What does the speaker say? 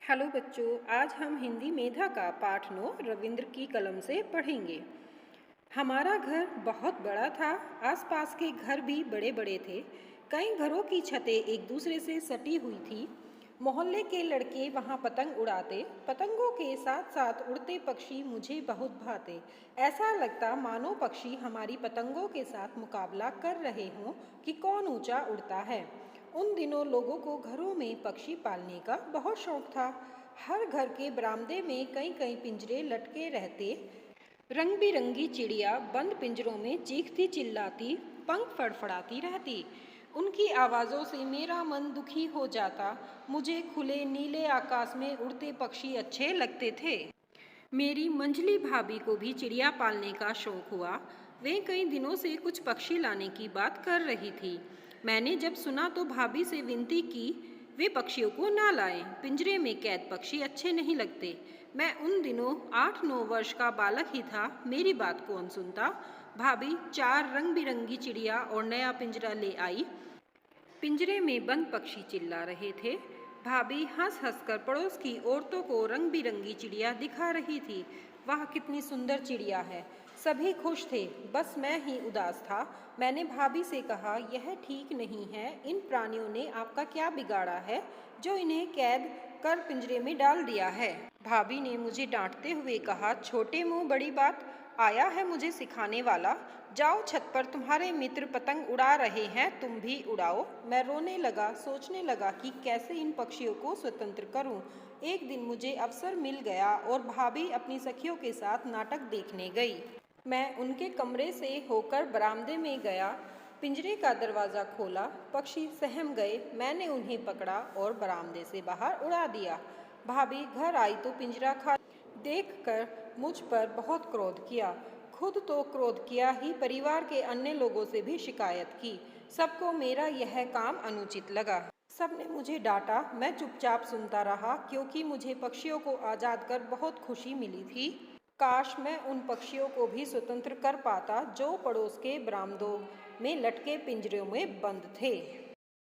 Hello बच्चों, आज हम हिंदी मेधा का पाठ 9 रविंद्र की कलम से पढ़ेंगे। हमारा घर बहुत बड़ा था। आसपास के घर भी बड़े बड़े थे। कई घरों की छतें एक दूसरे से सटी हुई थी। मोहल्ले के लड़के वहाँ पतंग उड़ाते। पतंगों के साथ साथ उड़ते पक्षी मुझे बहुत भाते। ऐसा लगता मानो पक्षी हमारी पतंगों के साथ मुकाबला कर रहे हों कि कौन ऊंचा उड़ता है। उन दिनों लोगों को घरों में पक्षी पालने का बहुत शौक था। हर घर के बरामदे में कई कई पिंजरे लटके रहते। रंग बिरंगी चिड़िया बंद पिंजरों में चीखती चिल्लाती, पंख फड़फड़ाती रहती। उनकी आवाज़ों से मेरा मन दुखी हो जाता। मुझे खुले नीले आकाश में उड़ते पक्षी अच्छे लगते थे। मेरी मंझली भाभी को भी चिड़िया पालने का शौक हुआ। वे कई दिनों से कुछ पक्षी लाने की बात कर रही थी। मैंने जब सुना तो भाभी से विनती की वे पक्षियों को ना लाएं। पिंजरे में कैद पक्षी अच्छे नहीं लगते। मैं उन दिनों 8-9 वर्ष का बालक ही था। मेरी बात कौन सुनता। भाभी 4 रंग बिरंगी चिड़िया और नया पिंजरा ले आई। पिंजरे में बंद पक्षी चिल्ला रहे थे। भाभी हंस हंस कर पड़ोस की औरतों को रंग बिरंगी चिड़िया दिखा रही थी। वाह, कितनी सुंदर चिड़िया है। सभी खुश थे, बस मैं ही उदास था। मैंने भाभी से कहा, यह ठीक नहीं है। इन प्राणियों ने आपका क्या बिगाड़ा है जो इन्हें कैद कर पिंजरे में डाल दिया है। भाभी ने मुझे डांटते हुए कहा, छोटे मुंह बड़ी बात। आया है मुझे सिखाने वाला। जाओ, छत पर तुम्हारे मित्र पतंग उड़ा रहे हैं, तुम भी उड़ाओ। मैं रोने लगा, सोचने लगा कि कैसे इन पक्षियों को स्वतंत्र करूं। एक दिन मुझे अवसर मिल गया और भाभी अपनी सखियों के साथ नाटक देखने गई। मैं उनके कमरे से होकर बरामदे में गया। पिंजरे का दरवाज़ा खोला। पक्षी सहम गए। मैंने उन्हें पकड़ा और बरामदे से बाहर उड़ा दिया। भाभी घर आई तो पिंजरा खाली देखकर मुझ पर बहुत क्रोध किया। खुद तो क्रोध किया ही, परिवार के अन्य लोगों से भी शिकायत की। सबको मेरा यह काम अनुचित लगा। सबने मुझे डांटा। मैं चुपचाप सुनता रहा क्योंकि मुझे पक्षियों को आज़ाद कर बहुत खुशी मिली थी। काश मैं उन पक्षियों को भी स्वतंत्र कर पाता जो पड़ोस के बरामदों में लटके पिंजरों में बंद थे।